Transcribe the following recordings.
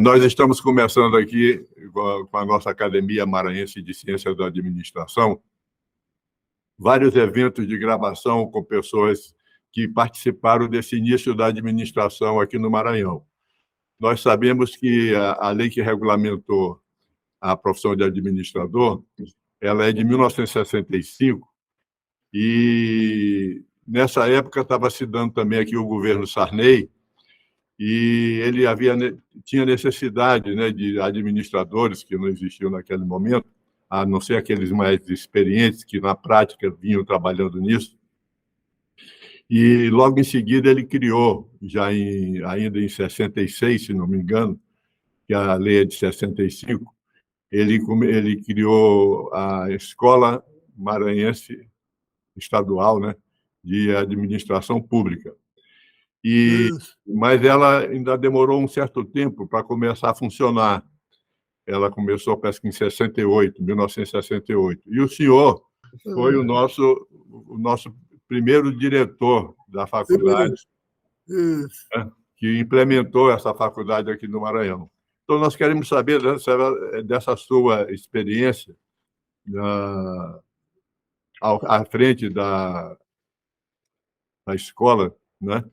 Nós estamos começando aqui com a nossa Academia Maranhense de Ciências da Administração, vários eventos de gravação com pessoas que participaram desse início da administração aqui no Maranhão. Nós sabemos que a lei que regulamentou a profissão de administrador, ela é de 1965, e nessa época estava se dando também aqui o governo Sarney, e ele tinha necessidade, né, de administradores que não existiam naquele momento, a não ser aqueles mais experientes que, na prática, vinham trabalhando nisso. E, logo em seguida, ele criou, ainda em 66, se não me engano, que a lei é de 65, ele criou a Escola Maranhense Estadual, né, de Administração Pública. Mas ela ainda demorou um certo tempo para começar a funcionar. Ela começou, parece que em 1968. E o senhor foi o nosso primeiro diretor da faculdade, né, que implementou essa faculdade aqui no Maranhão. Então, nós queremos saber dessa sua experiência à frente da escola, né?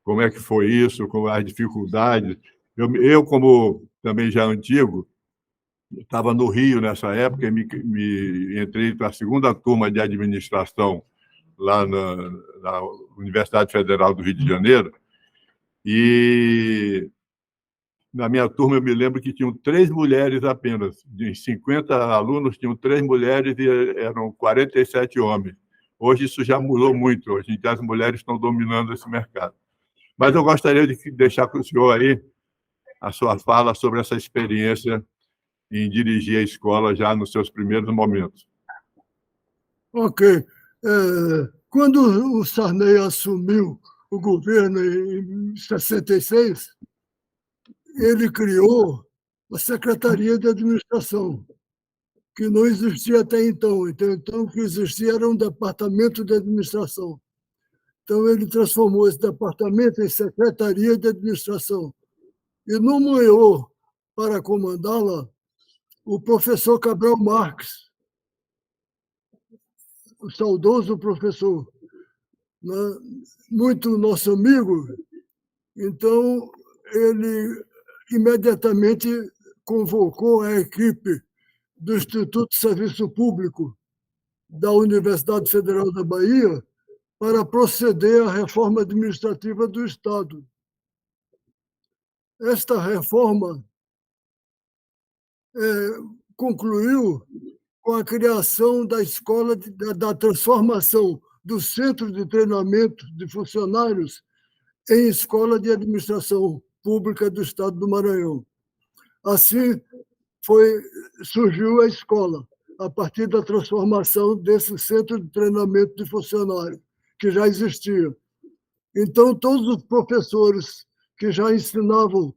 Como é que foi isso, com as dificuldades. Eu, como também já antigo, estava no Rio nessa época e me entrei para a segunda turma de administração lá na Universidade Federal do Rio de Janeiro, e na minha turma eu me lembro que tinham 3 mulheres apenas. De 50 alunos, tinham 3 mulheres e eram 47 homens. Hoje isso já mudou muito, hoje em dia as mulheres estão dominando esse mercado. Mas eu gostaria de deixar com o senhor aí a sua fala sobre essa experiência em dirigir a escola já nos seus primeiros momentos. Ok. Quando o Sarney assumiu o governo em 66, ele criou a Secretaria de Administração, que não existia até então. Então, o que existia era um departamento de administração. Então, ele transformou esse departamento em Secretaria de Administração e nomeou para comandá-la o professor Cabral Marques, o saudoso professor, né? Muito nosso amigo. Então, ele imediatamente convocou a equipe do Instituto de Serviço Público da Universidade Federal da Bahia para proceder à reforma administrativa do Estado. Esta reforma concluiu com a criação da escola, da transformação do Centro de Treinamento de Funcionários em Escola de Administração Pública do Estado do Maranhão. Assim, surgiu a escola, a partir da transformação desse Centro de Treinamento de Funcionários, que já existia. Então, todos os professores que já ensinavam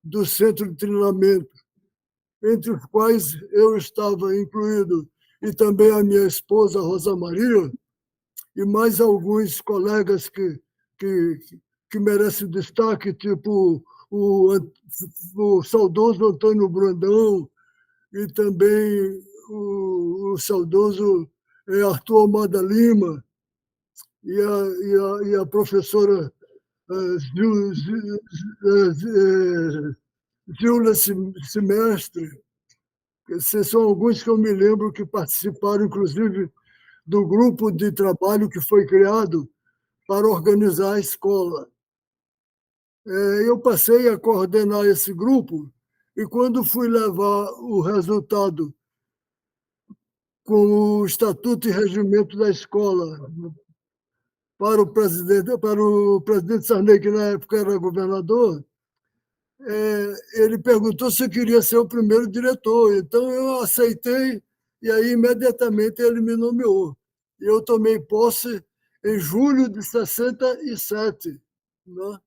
do Centro de Treinamento, entre os quais eu estava incluído, e também a minha esposa, Rosa Maria, e mais alguns colegas que merecem destaque, tipo o saudoso Antônio Brandão e também o saudoso Arthur Almada Lima e a professora Júlia Semestre. Esses são alguns que eu me lembro que participaram, inclusive, do grupo de trabalho que foi criado para organizar a escola. Eu passei a coordenar esse grupo e, quando fui levar o resultado com o Estatuto e Regimento da Escola para o presidente Sarney, que na época era governador, ele perguntou se eu queria ser o primeiro diretor. Então, eu aceitei e aí, imediatamente, ele me nomeou. Eu tomei posse em julho de 67, né?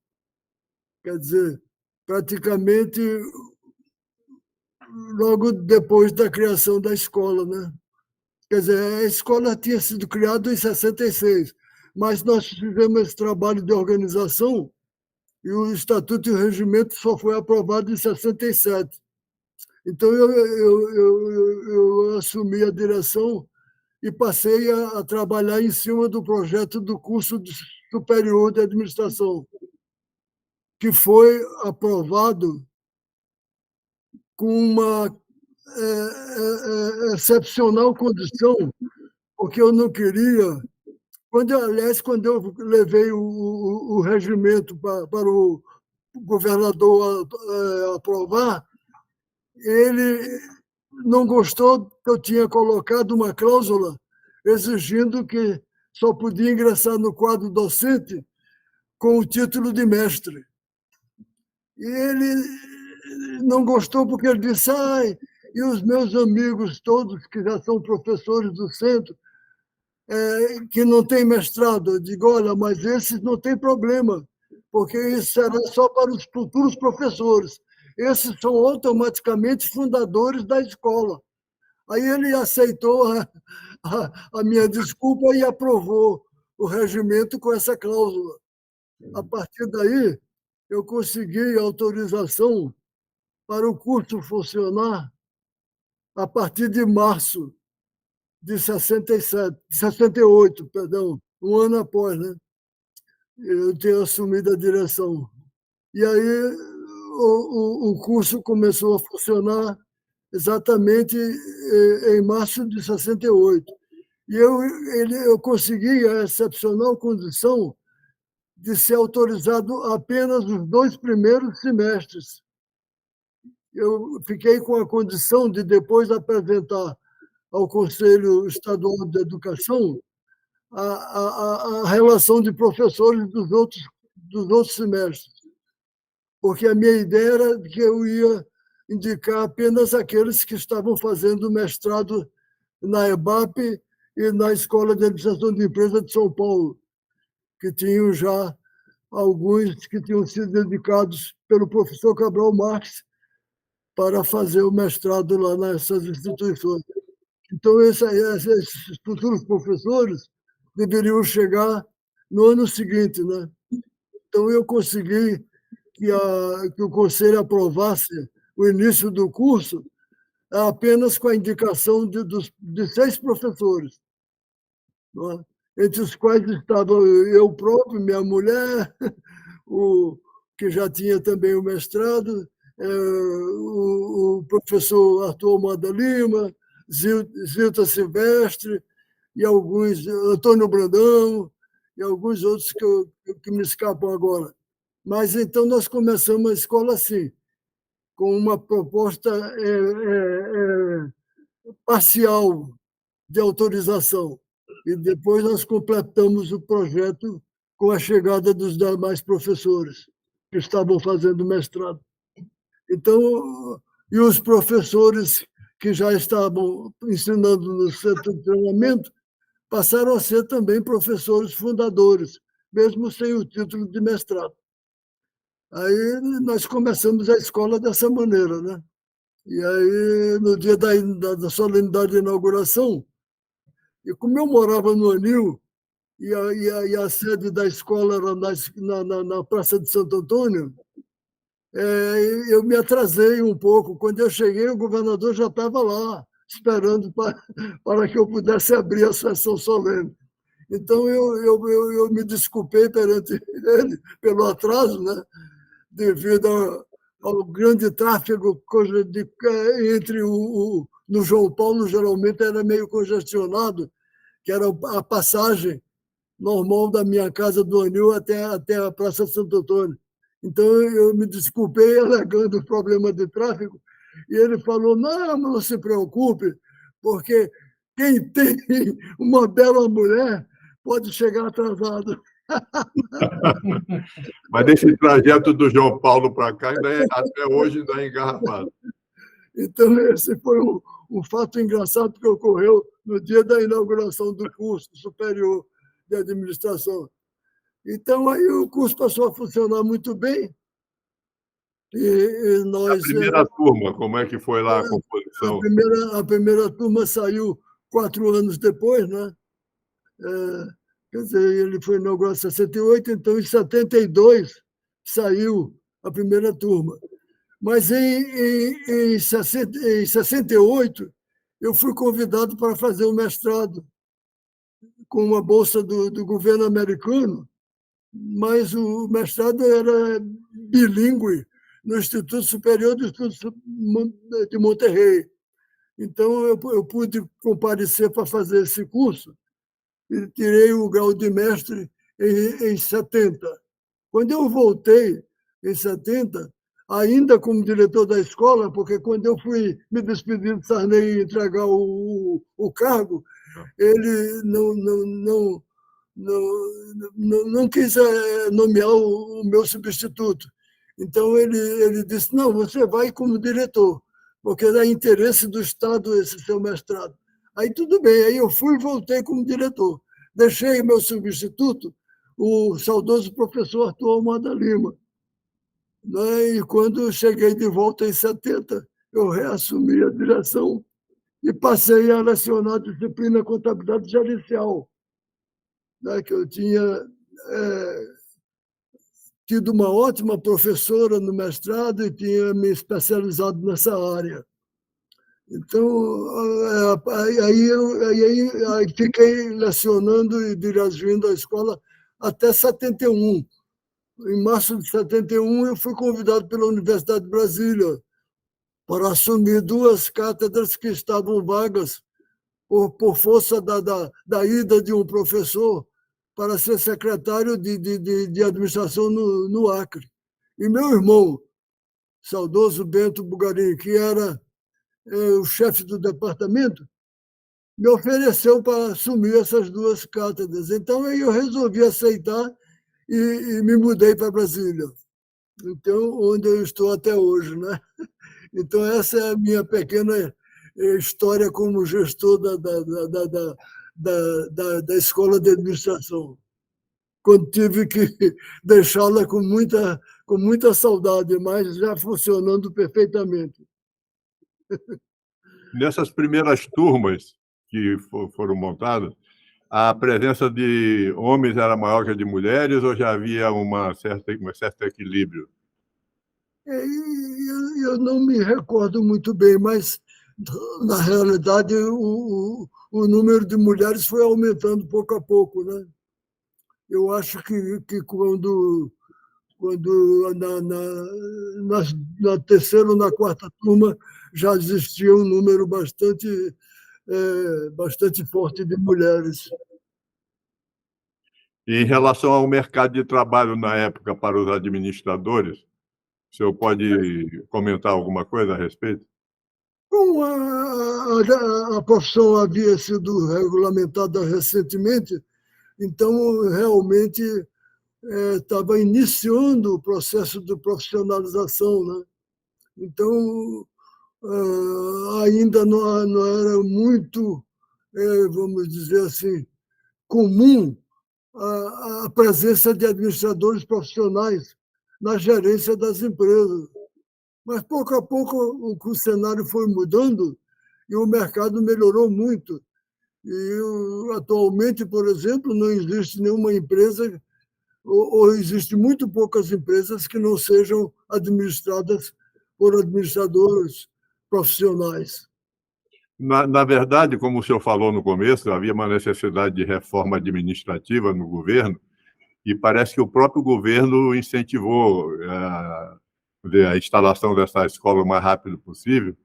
Quer dizer, praticamente logo depois da criação da escola, né? Quer dizer, a escola tinha sido criada em 66, mas nós fizemos esse trabalho de organização e o Estatuto e o Regimento só foi aprovado em 67. Então, eu assumi a direção e passei a trabalhar em cima do projeto do curso superior de administração, que foi aprovado com uma excepcional condição, porque eu não queria. Quando eu levei o regimento para o governador aprovar, ele não gostou que eu tinha colocado uma cláusula exigindo que só podia ingressar no quadro docente com o título de mestre. E ele não gostou porque ele disse, e os meus amigos todos que já são professores do centro, que não têm mestrado, eu digo, olha, mas esses não tem problema, porque isso será só para os futuros professores. Esses são automaticamente fundadores da escola. Aí ele aceitou a minha desculpa e aprovou o regimento com essa cláusula. A partir daí, eu consegui autorização para o curso funcionar a partir de março de 68, perdão, um ano após, né? Eu ter assumido a direção. E aí o curso começou a funcionar exatamente em março de 68. E eu consegui a excepcional condição de ser autorizado apenas os 2 primeiros semestres. Eu fiquei com a condição de depois apresentar ao Conselho Estadual de Educação a relação de professores dos outros semestres, porque a minha ideia era que eu ia indicar apenas aqueles que estavam fazendo mestrado na EBAP e na Escola de Administração de Empresas de São Paulo, que tinham já alguns que tinham sido dedicados pelo professor Cabral Marques para fazer o mestrado lá nessas instituições. Então, esses futuros professores deveriam chegar no ano seguinte, né? Então, eu consegui que o Conselho aprovasse o início do curso apenas com a indicação de 6 professores, não é? Entre os quais estavam eu próprio, minha mulher, o que já tinha também o mestrado, o professor Arthur Almada Lima, Zilta Silvestre, e alguns, Antônio Brandão, e alguns outros que me escapam agora. Mas então nós começamos a escola assim, com uma proposta parcial de autorização. E depois nós completamos o projeto com a chegada dos demais professores que estavam fazendo mestrado. Então, e os professores que já estavam ensinando no centro de treinamento passaram a ser também professores fundadores, mesmo sem o título de mestrado. Aí nós começamos a escola dessa maneira, né? E aí, no dia da solenidade de inauguração, e como eu morava no Anil, e a sede da escola era na Praça de Santo Antônio, eu me atrasei um pouco. Quando eu cheguei, o governador já estava lá, esperando para que eu pudesse abrir a sessão solene. Então, eu me desculpei perante ele pelo atraso, né? Devido ao grande tráfego entre no João Paulo, geralmente era meio congestionado, que era a passagem normal da minha casa do Anil até a Praça Santo Antônio. Então, eu me desculpei alegando o problema de tráfego, e ele falou, não se preocupe, porque quem tem uma bela mulher pode chegar atrasado. Mas esse trajeto do João Paulo para cá, até hoje, ainda é engarrafado. Então, esse foi um fato engraçado que ocorreu no dia da inauguração do curso superior de administração. Então, aí o curso passou a funcionar muito bem. E nós, a primeira turma, como é que foi lá a composição? A primeira turma saiu 4 anos depois, né? Quer dizer, ele foi inaugurado em 68, então em 72 saiu a primeira turma. Mas em 68, eu fui convidado para fazer um mestrado com uma bolsa do governo americano, mas o mestrado era bilíngue no Instituto Superior do Estudos de Monterrey. Então, eu pude comparecer para fazer esse curso e tirei o grau de mestre em 70. Quando eu voltei, em 70, ainda como diretor da escola, porque quando eu fui me despedir de Sarney e entregar o cargo, ele não quis nomear o meu substituto. Então, ele disse, não, você vai como diretor, porque é interesse do Estado esse seu mestrado. Aí tudo bem, aí eu fui e voltei como diretor. Deixei meu substituto, o saudoso professor Arthur Almada Lima. E quando cheguei de volta em 70, eu reassumi a direção e passei a lecionar a disciplina Contabilidade Gerencial, que eu tinha tido uma ótima professora no mestrado e tinha me especializado nessa área. Então, aí fiquei lecionando e dirigindo a escola até 71. Em março de 71, eu fui convidado pela Universidade de Brasília para assumir 2 cátedras que estavam vagas por força da ida de um professor para ser secretário de administração no Acre. E meu irmão, saudoso Bento Bugarim, que era o chefe do departamento, me ofereceu para assumir essas 2 cátedras. Então, eu resolvi aceitar e me mudei para Brasília. Então, onde eu estou até hoje, né? Então, essa é a minha pequena história como gestor da escola de administração, quando tive que deixá-la com muita saudade, mas já funcionando perfeitamente. Nessas primeiras turmas que foram montadas, a presença de homens era maior que a de mulheres ou já havia um certo equilíbrio? Eu não me recordo muito bem, mas, na realidade, o número de mulheres foi aumentando pouco a pouco, né? Eu acho que quando na terceira ou na quarta turma já existia um número bastante forte de mulheres. E em relação ao mercado de trabalho na época para os administradores, o senhor pode comentar alguma coisa a respeito? Como a profissão havia sido regulamentada recentemente, então realmente estava iniciando o processo de profissionalização, né? Então, ainda não era muito, vamos dizer assim, comum a presença de administradores profissionais na gerência das empresas. Mas, pouco a pouco, o cenário foi mudando e o mercado melhorou muito. E, atualmente, por exemplo, não existe nenhuma empresa, ou existe muito poucas empresas que não sejam administradas por administradores profissionais. Na verdade, como o senhor falou no começo, havia uma necessidade de reforma administrativa no governo e parece que o próprio governo incentivou a instalação dessa escola o mais rápido possível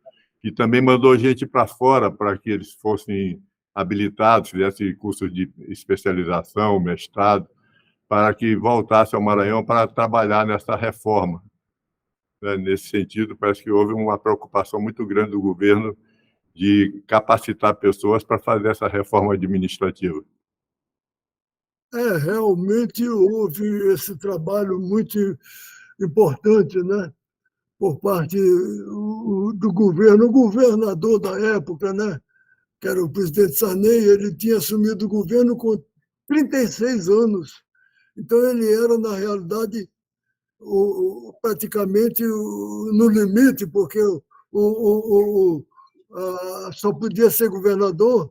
e também mandou gente para fora para que eles fossem habilitados, fizessem cursos de especialização, mestrado, para que voltasse ao Maranhão para trabalhar nessa reforma. Nesse sentido, parece que houve uma preocupação muito grande do governo de capacitar pessoas para fazer essa reforma administrativa. Realmente houve esse trabalho muito importante, né, por parte do governo. O governador da época, né, que era o presidente Sarney, ele tinha assumido o governo com 36 anos. Então, ele era, na realidade, praticamente no limite, porque só podia ser governador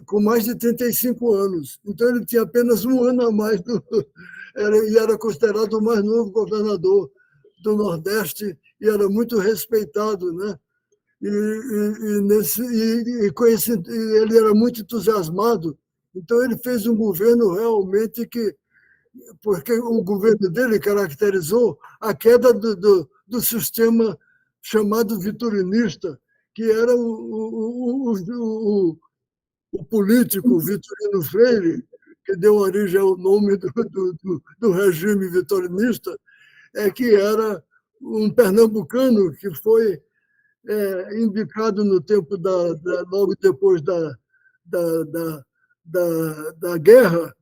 com mais de 35 anos. Então, ele tinha apenas um ano a mais e era considerado o mais novo governador do Nordeste e era muito respeitado, né? Ele era muito entusiasmado. Então, ele fez um governo realmente porque o governo dele caracterizou a queda do sistema chamado vitorinista, que era o político Vitorino Freire, que deu origem ao nome do regime vitorinista, que era um pernambucano que foi indicado no tempo logo depois da guerra,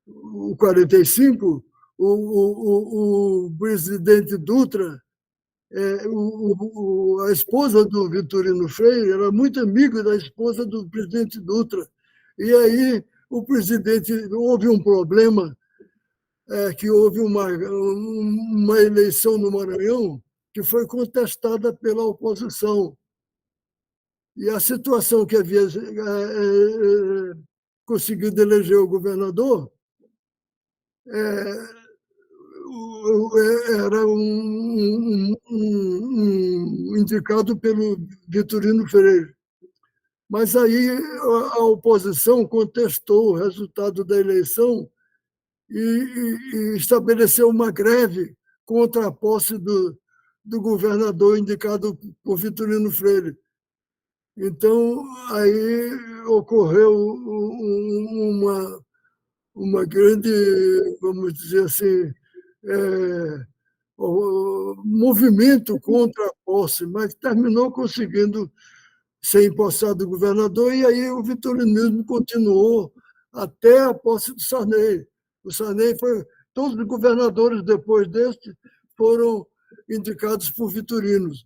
o 45, o presidente Dutra, a esposa do Vitorino Freire era muito amiga da esposa do presidente Dutra. E aí houve um problema, que houve uma eleição no Maranhão que foi contestada pela oposição. E a situação que havia conseguido eleger o governador era indicado pelo Vitorino Freire. Mas aí a oposição contestou o resultado da eleição e estabeleceu uma greve contra a posse do governador indicado por Vitorino Freire. Então, aí ocorreu uma grande, vamos dizer assim, movimento contra a posse, mas terminou conseguindo ser empossado governador, e aí o vitorinismo continuou até a posse do Sarney. O Sarney todos os governadores depois deste foram indicados por vitorinos.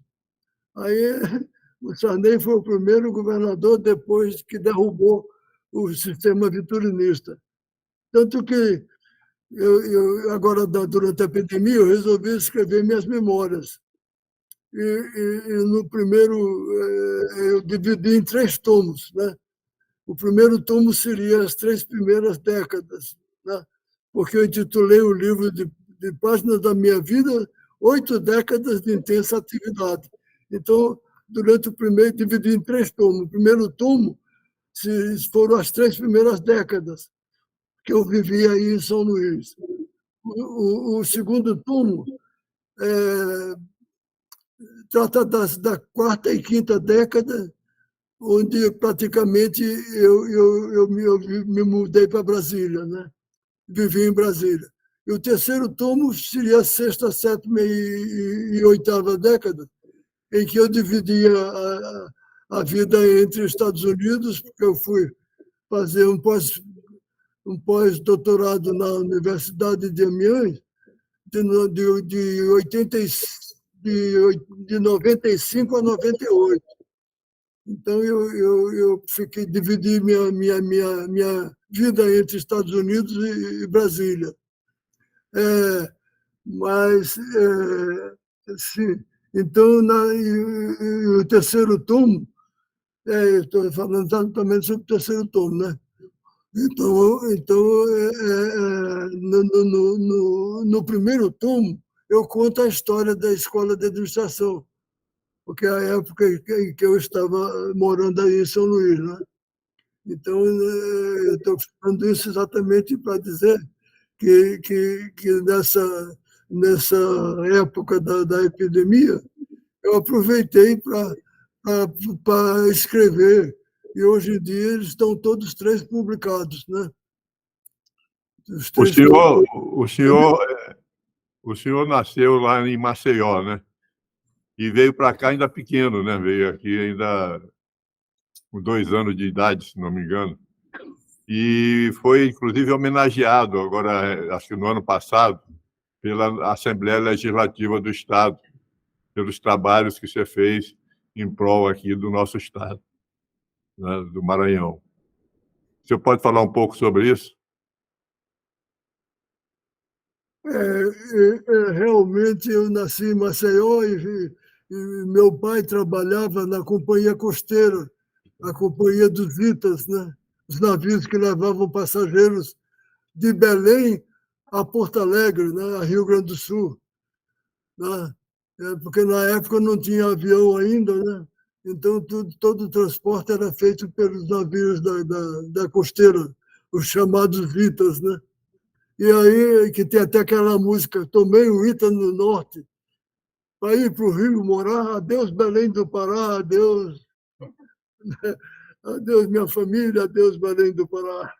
Aí o Sarney foi o primeiro governador depois que derrubou o sistema vitorinista. Tanto que agora, durante a pandemia, eu resolvi escrever minhas memórias. E no primeiro, eu dividi em 3 tomos, né? O primeiro tomo seria as 3 primeiras décadas, né? Porque eu intitulei o livro de páginas da minha vida, 8 décadas de intensa atividade. Então, durante o primeiro, dividi em 3 tomos. O primeiro tomo foram as 3 primeiras décadas que eu vivi aí em São Luís. O segundo tomo trata da 4ª e 5ª década, onde praticamente eu me mudei para Brasília, né? Vivi em Brasília. E o terceiro tomo seria a 6ª, 7ª e 8ª década, em que eu dividia a vida entre Estados Unidos, porque eu fui fazer um pós-doutorado na Universidade de Amiens, de 95 a 98. Então, eu dividi minha vida entre Estados Unidos e Brasília. Mas, assim, então, o terceiro tomo, eu estou falando exatamente sobre o terceiro tomo, né? Então no primeiro tomo, eu conto a história da escola de administração, porque é a época em que eu estava morando aí em São Luís, né? Então, eu estou falando isso exatamente para dizer que nessa época da epidemia, eu aproveitei para escrever, e hoje em dia eles estão todos 3 publicados, né? O senhor nasceu lá em Maceió, né? E veio para cá ainda pequeno, né? Veio aqui ainda com 2 anos de idade, se não me engano. E foi, inclusive, homenageado, agora, acho que no ano passado, pela Assembleia Legislativa do Estado, pelos trabalhos que você fez em prol aqui do nosso Estado, né, do Maranhão. Você pode falar um pouco sobre isso? Realmente, eu nasci em Maceió e meu pai trabalhava na Companhia Costeira, a Companhia dos Itas, né? Os navios que levavam passageiros de Belém a Porto Alegre, né? A Rio Grande do Sul. Né? Porque na época não tinha avião ainda, né? Então todo o transporte era feito pelos navios da costeira, os chamados Itas, né? E aí que tem até aquela música, tomei um Ita no norte, para ir para o Rio morar, adeus Belém do Pará, adeus, adeus minha família, adeus Belém do Pará.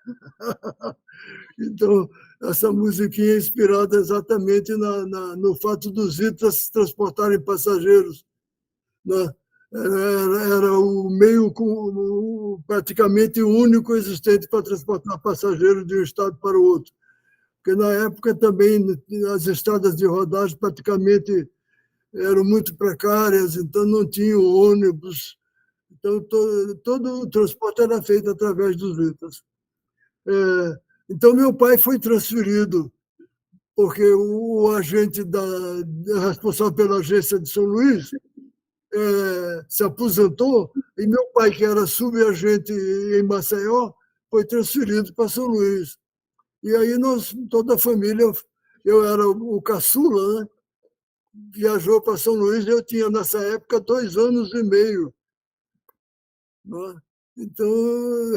Então, essa musiquinha é inspirada exatamente no fato dos Itas transportarem passageiros. Né? Era o meio praticamente único existente para transportar passageiros de um estado para o outro. Porque na época também as estradas de rodagem praticamente eram muito precárias, então não tinha ônibus. Então, todo o transporte era feito através dos Itas. Então, meu pai foi transferido, porque o agente responsável pela agência de São Luís se aposentou, e meu pai, que era subagente em Maceió, foi transferido para São Luís. E aí toda a família, eu era o caçula, né? Viajou para São Luís, eu tinha nessa época 2 anos e meio. Né? Então,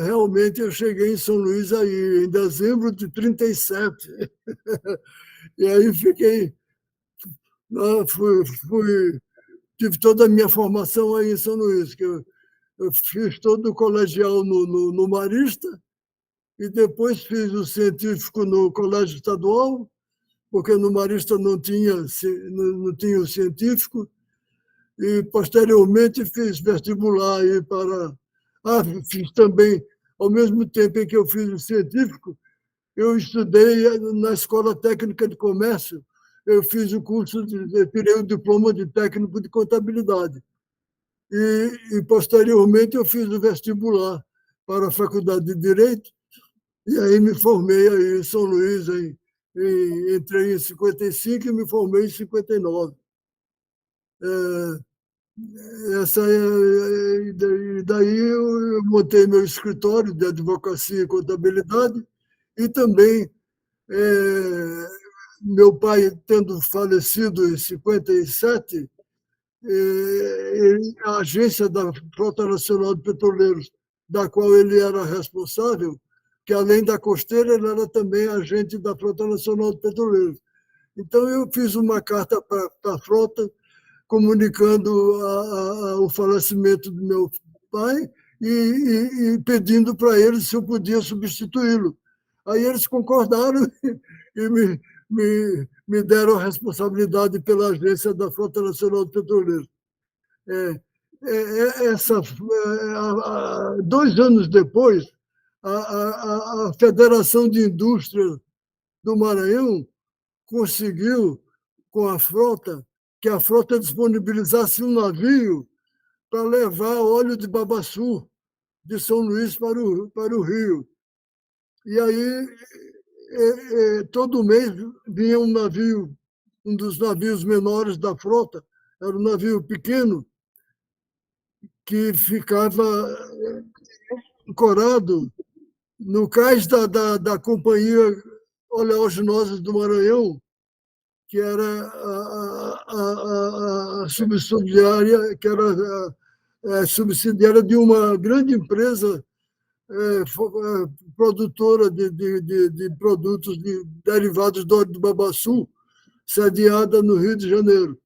realmente, eu cheguei em São Luís aí, em dezembro de 1937. E aí fiquei, né, tive toda a minha formação aí em São Luís, que eu fiz todo o colegial no Marista, e depois fiz o científico no Colégio Estadual, porque no Marista não tinha o científico, e posteriormente fiz vestibular aí para... fiz também, ao mesmo tempo em que eu fiz o científico, eu estudei na Escola Técnica de Comércio, eu fiz o curso, tirei o diploma de técnico de contabilidade. E posteriormente, eu fiz o vestibular para a Faculdade de Direito, e aí me formei aí em São Luís, entrei em 55 e me formei em 59. Daí eu montei meu escritório de advocacia e contabilidade, e também meu pai, tendo falecido em 57, a agência da Frota Nacional de Petroleiros, da qual ele era responsável, que além da costeira, ele era também agente da Frota Nacional de Petroleiros. Então, eu fiz uma carta para a frota, comunicando o falecimento do meu pai e pedindo para eles se eu podia substituí-lo. Aí eles concordaram e me deram a responsabilidade pela agência da Frota Nacional de Petroleiros. 2 anos depois, a Federação de Indústria do Maranhão conseguiu, com a frota, que a frota disponibilizasse um navio para levar óleo de babaçu de São Luís para o Rio. E aí, todo mês vinha um navio, um dos navios menores da frota, era um navio pequeno, que ficava ancorado no cais da Companhia Oleaginosas do Maranhão, que era a subsidiária, que era subsidiária de uma grande empresa produtora de produtos derivados do óleo do babaçu, sediada no Rio de Janeiro.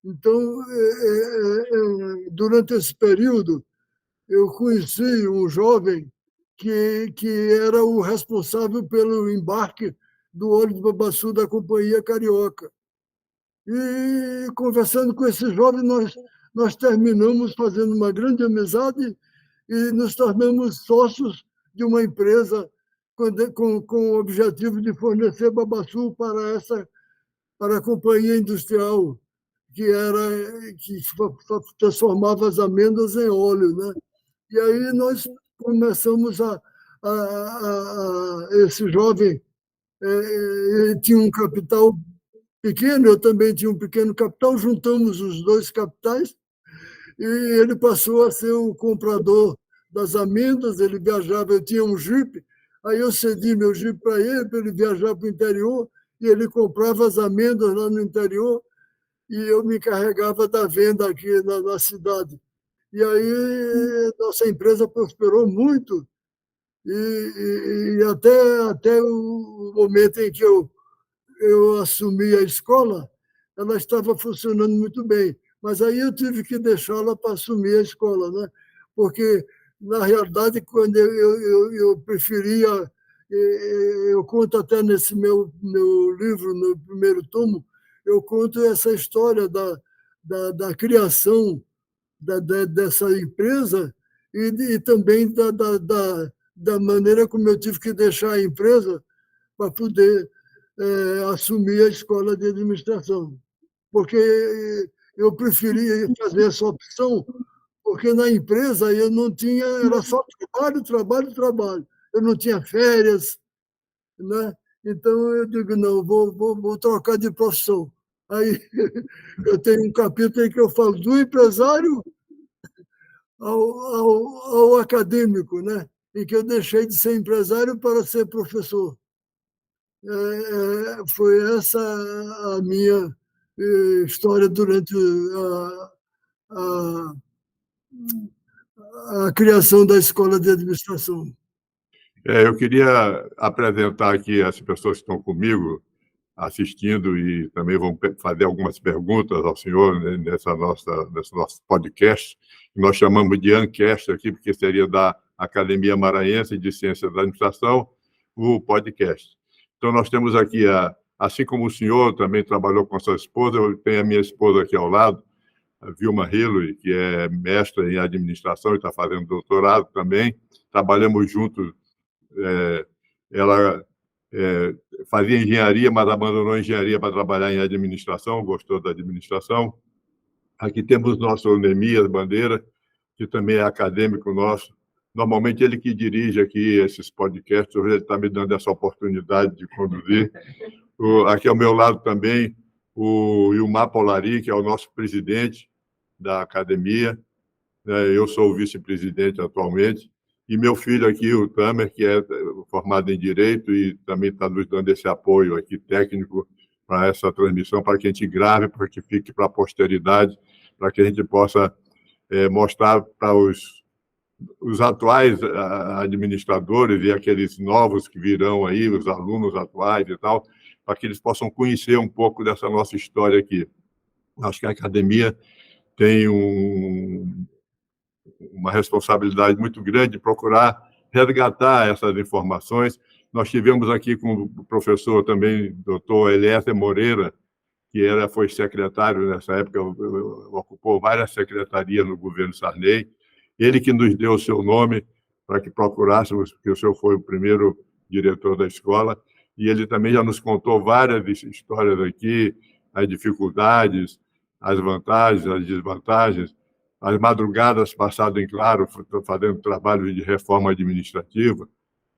Então, durante esse período, eu conheci um jovem que era o responsável pelo embarque do óleo de babaçu da Companhia Carioca. E, conversando com esse jovem, nós terminamos fazendo uma grande amizade e nos tornamos sócios de uma empresa com o objetivo de fornecer babaçu para a companhia industrial, que transformava as amêndoas em óleo, né? E aí nós começamos esse jovem tinha um capital pequeno, eu também tinha um pequeno capital, juntamos os 2 capitais e ele passou a ser o comprador das amêndoas, ele viajava, eu tinha um jipe, aí eu cedi meu jipe para ele viajar para o interior, e ele comprava as amêndoas lá no interior, e eu me encarregava da venda aqui na cidade. E aí nossa empresa prosperou muito, e até o momento em que eu assumi a escola, ela estava funcionando muito bem. Mas aí eu tive que deixá-la para assumir a escola, né? Porque, na realidade, quando eu preferia, eu conto até nesse meu livro, no primeiro tomo, eu conto essa história da criação dessa empresa e também da maneira como eu tive que deixar a empresa para poder assumir a escola de administração. Porque eu preferia fazer essa opção, porque na empresa eu não tinha, era só trabalho, trabalho, trabalho. Eu não tinha férias, né? Então eu digo, não, vou trocar de profissão. Aí eu tenho um capítulo em que eu falo do empresário ao acadêmico, né? Em que eu deixei de ser empresário para ser professor. Foi essa a minha história durante a, a criação da escola de administração. Eu queria apresentar aqui as pessoas que estão comigo assistindo e também vão fazer algumas perguntas ao senhor, né, nesse nosso podcast, que nós chamamos de Ancast aqui, porque seria da Academia Maranhense de Ciências da Administração, o podcast. Então, nós temos aqui, assim como o senhor também trabalhou com a sua esposa, eu tenho a minha esposa aqui ao lado, a Vilma Hillary, que é mestra em administração e está fazendo doutorado também. Trabalhamos juntos. Ela fazia engenharia, mas abandonou a engenharia para trabalhar em administração, gostou da administração. Aqui temos nosso Neemias Bandeira, que também é acadêmico nosso. Normalmente ele que dirige aqui esses podcasts, hoje ele está me dando essa oportunidade de conduzir. Aqui ao meu lado também o Ilmar Polari, que é o nosso presidente da academia. Eu sou o vice-presidente atualmente. E meu filho aqui, o Tamer, que é formado em Direito e também está nos dando esse apoio aqui técnico para essa transmissão, para que a gente grave, para que fique para a posteridade, para que a gente possa mostrar para os atuais administradores e aqueles novos que virão aí, os alunos atuais e tal, para que eles possam conhecer um pouco dessa nossa história aqui. Acho que a academia tem uma responsabilidade muito grande de procurar resgatar essas informações. Nós tivemos aqui com o professor também, doutor Eliezer Moreira, que foi secretário nessa época, ocupou várias secretarias no governo Sarney. Ele que nos deu o seu nome para que procurássemos, porque o senhor foi o primeiro diretor da escola, e ele também já nos contou várias histórias aqui, as dificuldades, as vantagens, as desvantagens, as madrugadas passadas em claro, fazendo trabalho de reforma administrativa,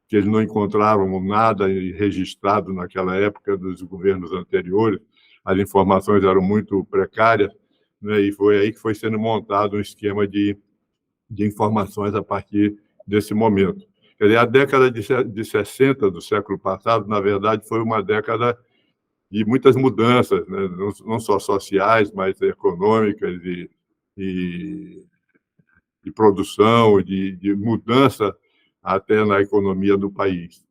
que eles não encontravam nada registrado naquela época dos governos anteriores, as informações eram muito precárias, né? E foi aí que foi sendo montado um esquema de informações a partir desse momento. Quer dizer, a década de 60 do século passado, na verdade, foi uma década de muitas mudanças, né? Não só sociais, mas econômicas e produção, de mudança até na economia do país.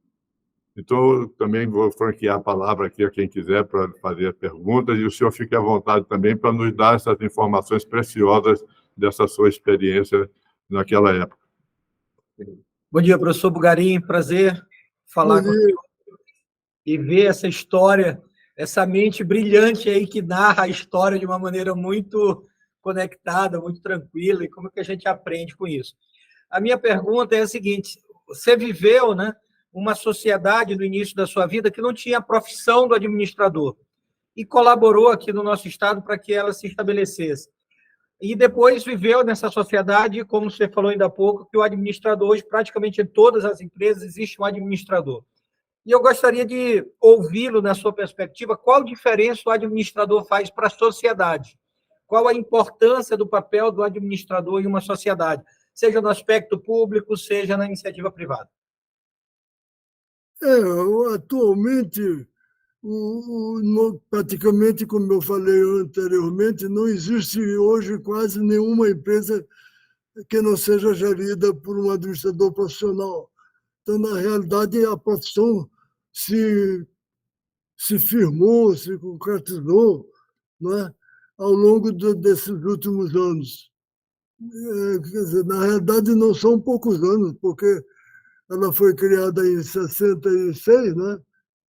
Então, eu também vou franquear a palavra aqui a quem quiser para fazer perguntas, e o senhor fique à vontade também para nos dar essas informações preciosas dessa sua experiência naquela época. Bom dia, professor Bugarim, prazer falar com o senhor e ver essa história, essa mente brilhante aí que narra a história de uma maneira muito conectada, muito tranquila, e como é que a gente aprende com isso. A minha pergunta é a seguinte: você viveu, né, uma sociedade no início da sua vida que não tinha a profissão do administrador e colaborou aqui no nosso estado para que ela se estabelecesse. E depois viveu nessa sociedade, como você falou ainda há pouco, que o administrador, hoje, praticamente em todas as empresas, existe um administrador. E eu gostaria de ouvi-lo, na sua perspectiva, qual diferença o administrador faz para a sociedade? Qual a importância do papel do administrador em uma sociedade? seja no aspecto público, seja na iniciativa privada? Atualmente, praticamente, como eu falei anteriormente, não existe hoje quase nenhuma empresa que não seja gerida por um administrador profissional. Então, na realidade, a profissão se firmou, se concretizou, né, ao longo desses últimos anos. Quer dizer, na realidade, não são poucos anos, porque ela foi criada em 66, né?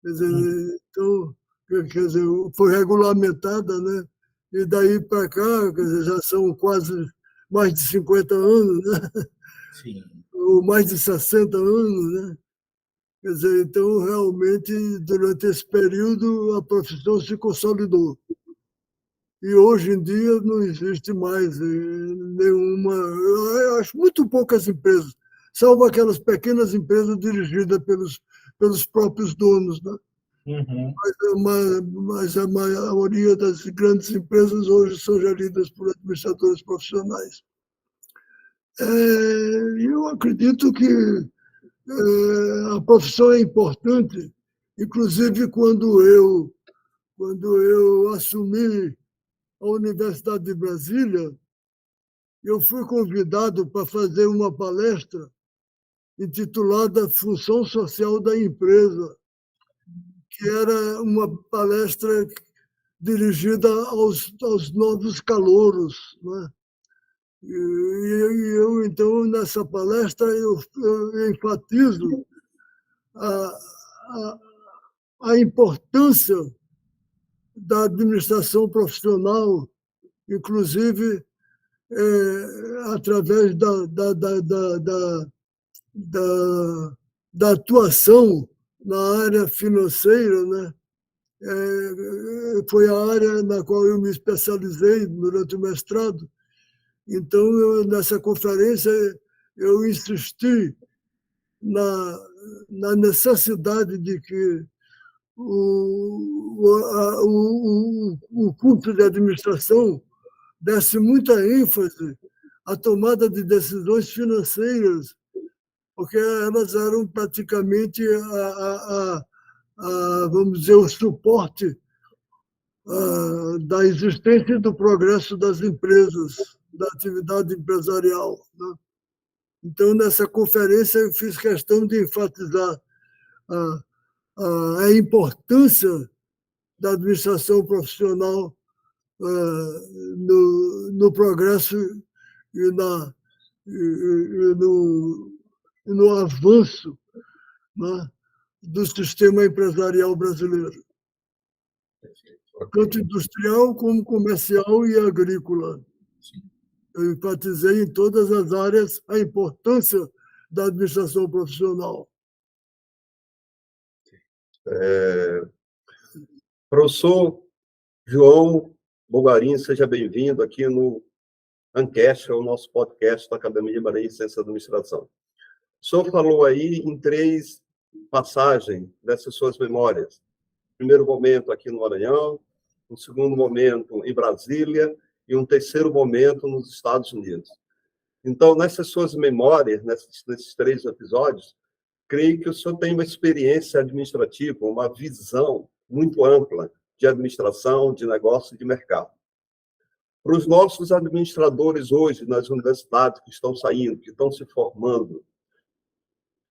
Quer dizer, então, quer dizer, foi regulamentada, né? E daí para cá, quer dizer, já são quase mais de 50 anos, né? Sim. Ou mais de 60 anos, né? Quer dizer, então, realmente, durante esse período, a profissão se consolidou. E hoje em dia não existe mais nenhuma... Eu acho muito poucas empresas, salvo aquelas pequenas empresas dirigidas pelos próprios donos, né? Uhum. Mas a maioria das grandes empresas hoje são geridas por administradores profissionais. Eu acredito que a profissão é importante, inclusive quando eu assumi a Universidade de Brasília, eu fui convidado para fazer uma palestra intitulada Função Social da Empresa, que era uma palestra dirigida aos novos calouros, né? E eu, então, nessa palestra, eu enfatizo a importância da administração profissional, inclusive através da atuação na área financeira, né? Foi a área na qual eu me especializei durante o mestrado. Então, nessa conferência, eu insisti na necessidade de que o curso de administração desse muita ênfase à tomada de decisões financeiras, porque elas eram praticamente vamos dizer, o suporte da existência e do progresso das empresas, da atividade empresarial, né? Então, nessa conferência, eu fiz questão de enfatizar a importância da administração profissional no progresso e no avanço, né, do sistema empresarial brasileiro, tanto industrial como comercial e agrícola. Eu enfatizei em todas as áreas a importância da administração profissional. Professor João Bulgarin, seja bem-vindo aqui no Ancast, o nosso podcast da Academia de Maranhão e Ciência da Administração. O senhor falou aí em 3 passagens dessas suas memórias. Primeiro momento aqui no Maranhão, um segundo momento em Brasília e um terceiro momento nos Estados Unidos. Então, nessas suas memórias, nesses 3 episódios, creio que o senhor tem uma experiência administrativa, uma visão muito ampla de administração, de negócio e de mercado. Para os nossos administradores hoje nas universidades que estão saindo, que estão se formando,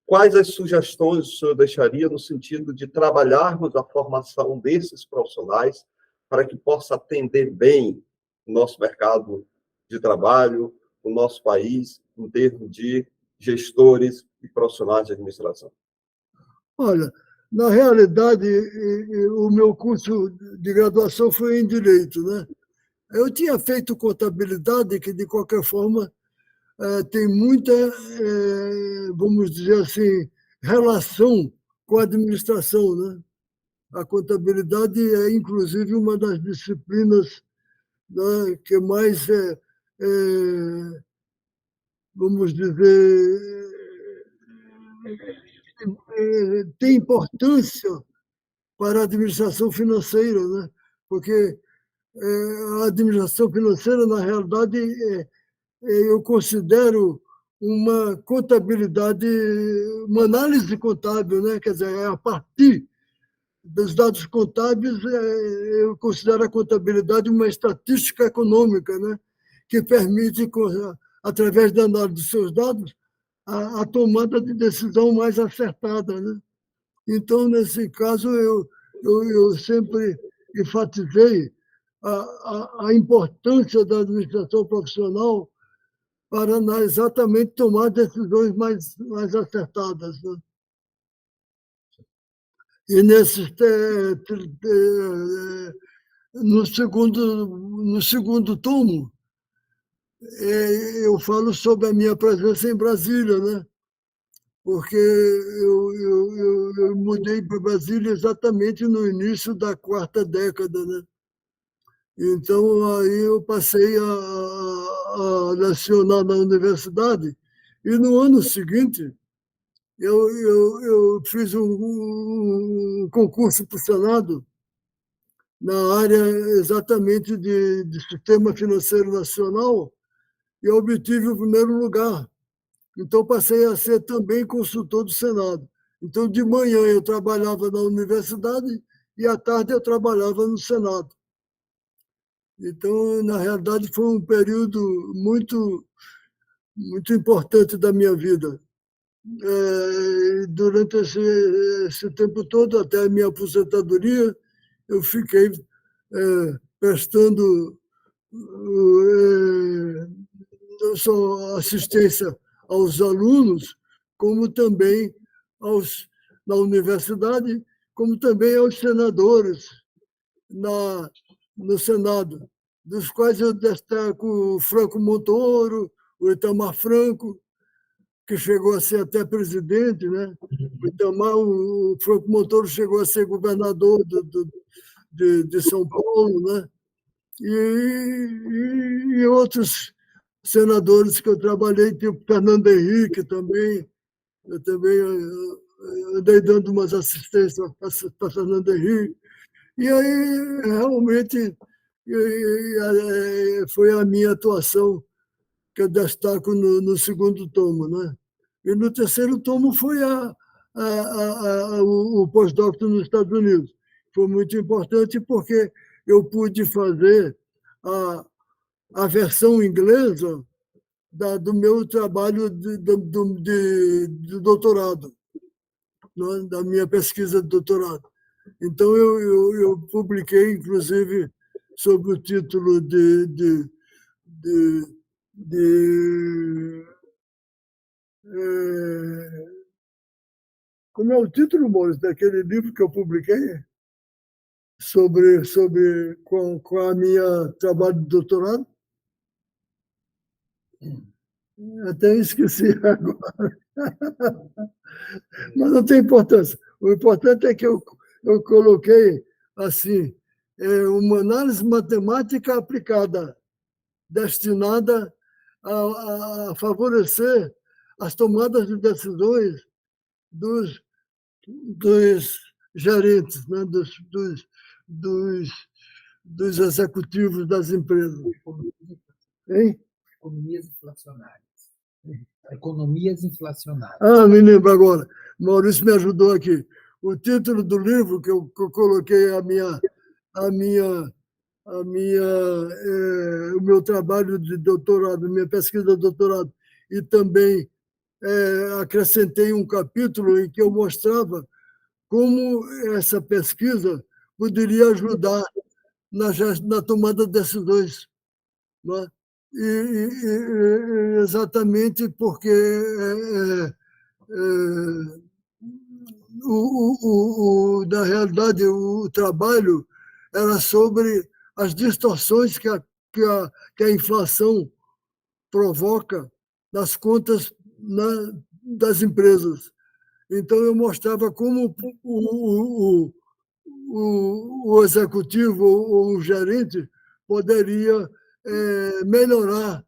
quais as sugestões o senhor deixaria no sentido de trabalharmos a formação desses profissionais para que possa atender bem o nosso mercado de trabalho, o nosso país, em termos de gestores e profissionais de administração? Olha, na realidade, o meu curso de graduação foi em Direito, né? Eu tinha feito contabilidade, que, de qualquer forma, tem muita, vamos dizer assim, relação com a administração, né? A contabilidade é, inclusive, uma das disciplinas, né, que mais, vamos dizer, tem importância para a administração financeira, né? Porque a administração financeira, na realidade, eu considero uma contabilidade, uma análise contábil, né? Quer dizer, a partir dos dados contábeis, eu considero a contabilidade uma estatística econômica, né? Que permite, através da análise dos seus dados, a tomada de decisão mais acertada, né? Então, nesse caso, eu sempre enfatizei a importância da administração profissional para exatamente tomar decisões mais acertadas, né? E no segundo tomo, eu falo sobre a minha presença em Brasília, né? Porque eu mudei para Brasília exatamente no início da quarta década, né? Então, aí eu passei a lecionar na universidade, e no ano seguinte eu fiz um concurso para o Senado na área exatamente de Sistema Financeiro Nacional, e obtive o primeiro lugar. Então, passei a ser também consultor do Senado. Então, de manhã eu trabalhava na universidade e à tarde eu trabalhava no Senado. Então, na realidade, foi um período muito, muito importante da minha vida. Durante esse tempo todo, até a minha aposentadoria, eu fiquei prestando não só assistência aos alunos, como também na universidade, como também aos senadores no Senado, dos quais eu destaco o Franco Montoro, o Itamar Franco, que chegou a ser até presidente, né? O Franco Montoro chegou a ser governador de São Paulo, né? E outros senadores que eu trabalhei, tipo Fernando Henrique também. Eu também andei dando umas assistências para Fernando Henrique. E aí, realmente, foi a minha atuação que eu destaco no segundo tomo, né? E no terceiro tomo foi o pós-doutorado nos Estados Unidos. Foi muito importante porque eu pude fazer a versão inglesa do meu trabalho de doutorado, né? Da minha pesquisa de doutorado. Então, eu publiquei, inclusive, sob o título como é o título, Maurício, daquele livro que eu publiquei com a minha trabalho de doutorado? Até esqueci agora. Mas não tem importância. O importante é que eu coloquei assim, uma análise matemática aplicada, destinada a favorecer as tomadas de decisões dos gerentes, né? dos executivos das empresas. Hein? Economias inflacionárias. Economias inflacionárias. Me lembro agora. Maurício me ajudou aqui. O título do livro que eu coloquei o meu trabalho de doutorado, minha pesquisa de doutorado, e também acrescentei um capítulo em que eu mostrava como essa pesquisa poderia ajudar na tomada de decisões, né? Exatamente porque na realidade o trabalho era sobre as distorções que a inflação provoca nas contas das empresas. Então, eu mostrava como o executivo ou o gerente poderia melhorar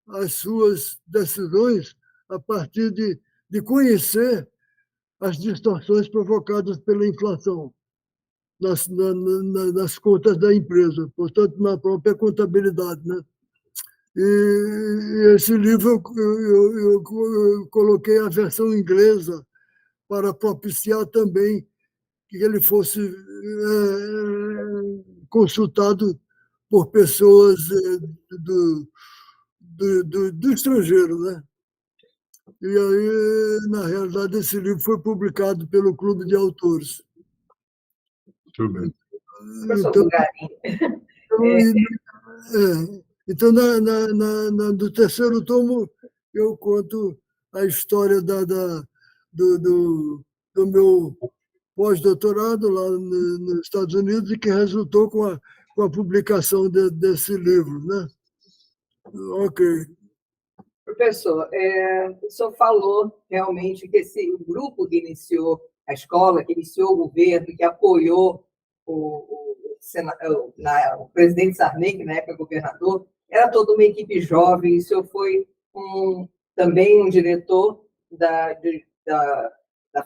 as suas decisões a partir de conhecer as distorções provocadas pela inflação nas contas da empresa, portanto, na própria contabilidade, né? E esse livro eu coloquei a versão inglesa para propiciar também que ele fosse consultado por pessoas do estrangeiro, né? E aí, na realidade, esse livro foi publicado pelo Clube de Autores. Muito bem. Então, no terceiro tomo, eu conto a história do meu pós-doutorado lá nos Estados Unidos e que resultou com a publicação desse livro, né? Ok. Professor, o senhor falou realmente que o grupo que iniciou a escola, que iniciou o governo, que apoiou o presidente Sarney, que na época governador, era toda uma equipe jovem, e o senhor foi também um diretor da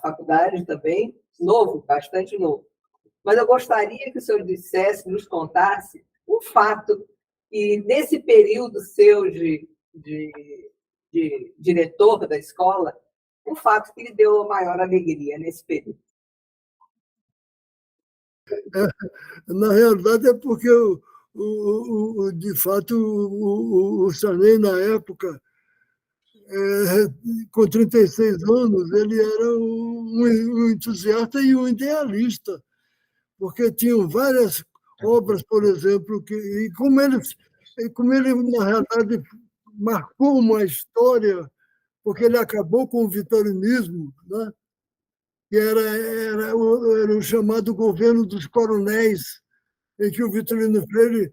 faculdade também, novo, bastante novo. Mas eu gostaria que o senhor dissesse, nos contasse um fato que, nesse período seu de diretor da escola, um fato que lhe deu a maior alegria nesse período. Na realidade, é porque, de fato, o Sarney, na época, com 36 anos, ele era um entusiasta e um idealista, porque tinham várias obras, por exemplo, e como ele, na realidade, marcou uma história, porque ele acabou com o vitorianismo, né? Que era o chamado governo dos coronéis, em que o Vitorino Freire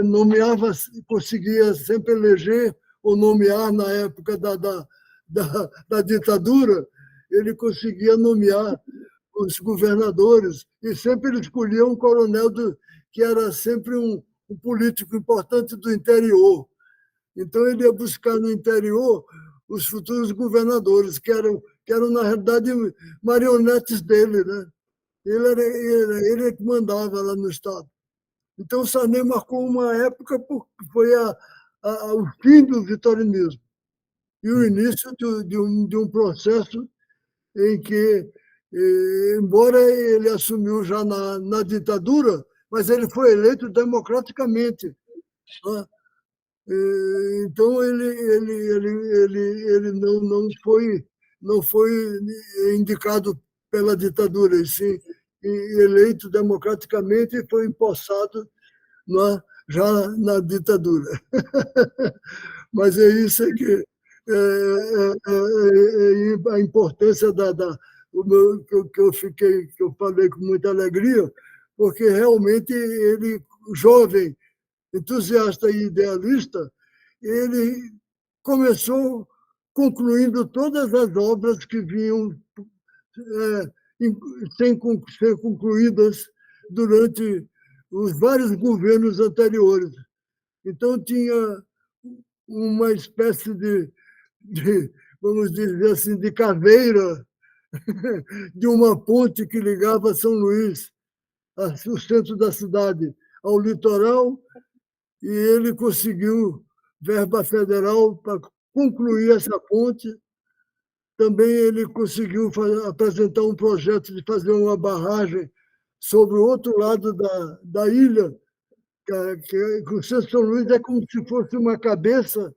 nomeava, conseguia sempre eleger ou nomear na época da ditadura, ele conseguia nomear os governadores e sempre ele escolhia um coronel que era sempre um político importante do interior. Então ele ia buscar no interior os futuros governadores, que eram na realidade marionetes dele, né? Ele que mandava lá no estado. Então o Sarney marcou uma época porque foi o fim do vitorianismo e o início de um processo em que, embora ele assumiu já na ditadura, mas ele foi eleito democraticamente, né? Então ele não foi indicado pela ditadura, e sim eleito democraticamente e foi empossado já na ditadura. Mas é isso que a importância que eu falei com muita alegria, porque realmente ele, jovem, entusiasta e idealista, ele começou concluindo todas as obras que vinham sem ser concluídas durante os vários governos anteriores. Então, tinha uma espécie vamos dizer assim, de caveira de uma ponte que ligava São Luís, o centro da cidade, ao litoral, e ele conseguiu verba federal para concluir essa ponte. Também ele conseguiu apresentar um projeto de fazer uma barragem sobre o outro lado da ilha, que o centro de São Luís é como se fosse uma cabeça,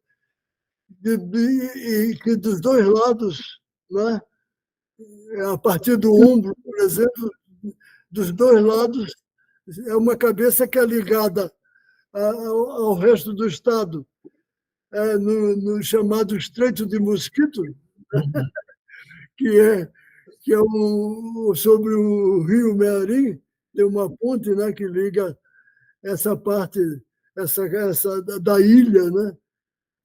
e que dos dois lados, né, a partir do ombro, por exemplo, dos dois lados, é uma cabeça que é ligada ao resto do estado, no chamado Estreito de Mosquito, que é sobre o rio Mearim, tem uma ponte, né, que liga essa parte da ilha, né,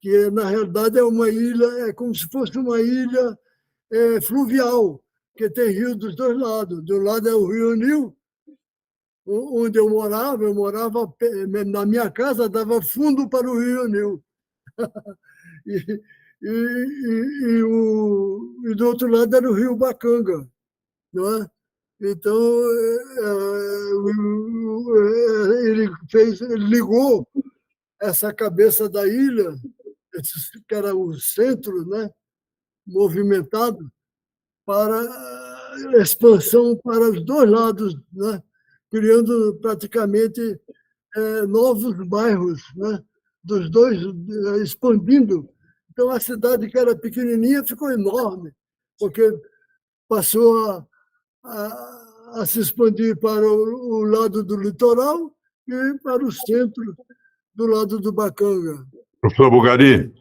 que na realidade é uma ilha, é como se fosse uma ilha fluvial, que tem rio dos dois lados. De um lado é o Rio Nilo, onde eu morava na minha casa, dava fundo para o Rio Nilo. E do outro lado era o Rio Bacanga, não é? Então, ele ligou essa cabeça da ilha, que era o centro, né, movimentado, para a expansão para os dois lados, né, criando praticamente novos bairros, né, dos dois, expandindo. Então, a cidade que era pequenininha ficou enorme, porque passou a se expandir para o lado do litoral e para o centro, do lado do Bacanga. Professor Bulgarim,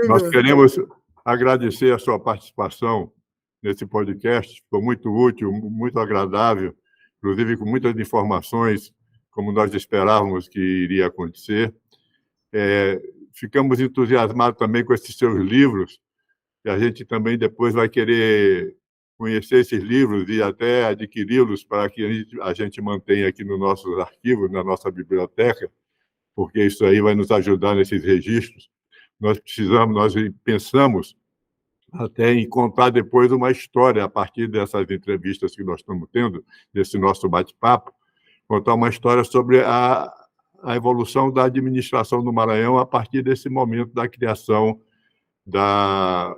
nós Diga. queremos agradecer a sua participação nesse podcast, ficou muito útil, muito agradável, inclusive com muitas informações, como nós esperávamos que iria acontecer. Ficamos entusiasmados também com esses seus livros, e a gente também depois vai querer conhecer esses livros e até adquiri-los para que a gente mantenha aqui nos nossos arquivos, na nossa biblioteca, porque isso aí vai nos ajudar nesses registros. Nós pensamos até em contar depois uma história a partir dessas entrevistas que nós estamos tendo, desse nosso bate-papo, contar uma história sobre a evolução da administração do Maranhão a partir desse momento da criação da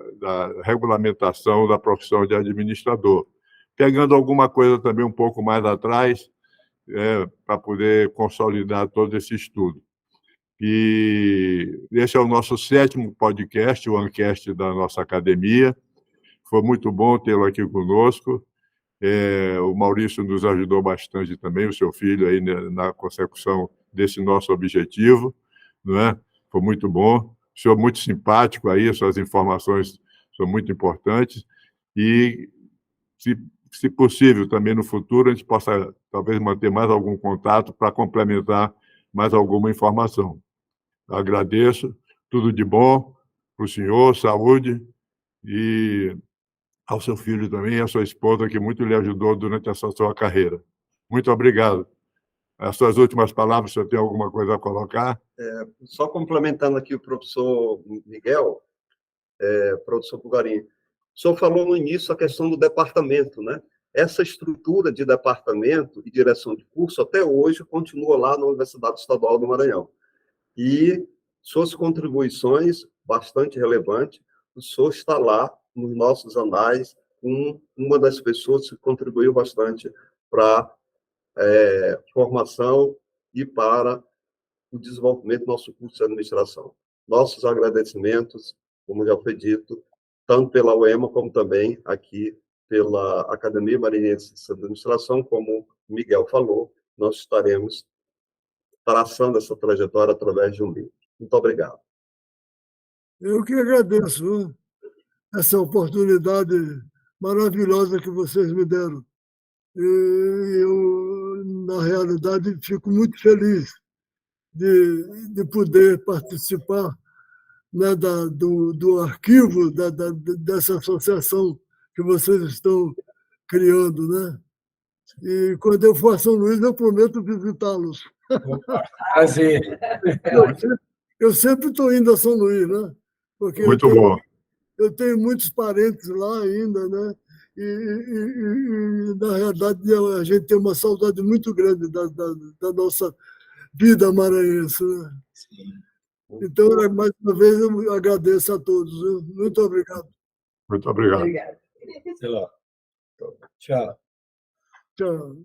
regulamentação da profissão de administrador, pegando alguma coisa também um pouco mais atrás, para poder consolidar todo esse estudo. E esse é o nosso 7º podcast, o Ancast da nossa academia. Foi muito bom tê-lo aqui conosco. O Maurício nos ajudou bastante também, o seu filho, aí na consecução desse nosso objetivo, não é? Foi muito bom. O senhor muito simpático aí, suas informações são muito importantes. E, se possível, também no futuro, a gente possa talvez manter mais algum contato para complementar mais alguma informação. Agradeço, tudo de bom para o senhor, saúde, e ao seu filho também e à sua esposa, que muito lhe ajudou durante essa sua carreira. Muito obrigado. As suas últimas palavras, se você tem alguma coisa a colocar? Só complementando aqui o professor Miguel, professor Bulgarim, o senhor falou no início a questão do departamento, né? Essa estrutura de departamento e direção de curso, até hoje, continua lá na Universidade Estadual do Maranhão. E suas contribuições, bastante relevantes, o senhor está lá nos nossos anais, com uma das pessoas que contribuiu bastante para a formação e para o desenvolvimento do nosso curso de administração. Nossos agradecimentos, como já foi dito, tanto pela UEMA, como também aqui pela Academia Maranhense de Administração, como o Miguel falou, nós estaremos traçando essa trajetória através de um livro. Muito obrigado. Eu que agradeço essa oportunidade maravilhosa que vocês me deram. Eu, na realidade, fico muito feliz de poder participar, né, do arquivo dessa associação que vocês estão criando, né? E quando eu for a São Luís, eu prometo visitá-los. Prazer. Eu sempre estou indo a São Luís, né? Porque Muito bom. eu tenho muitos parentes lá ainda, né? E, na realidade, a gente tem uma saudade muito grande da nossa vida maranhense. Né? Então, mais uma vez, eu agradeço a todos. Viu? Muito obrigado. Muito obrigado. Obrigada. Sei lá. Tchau. Tchau.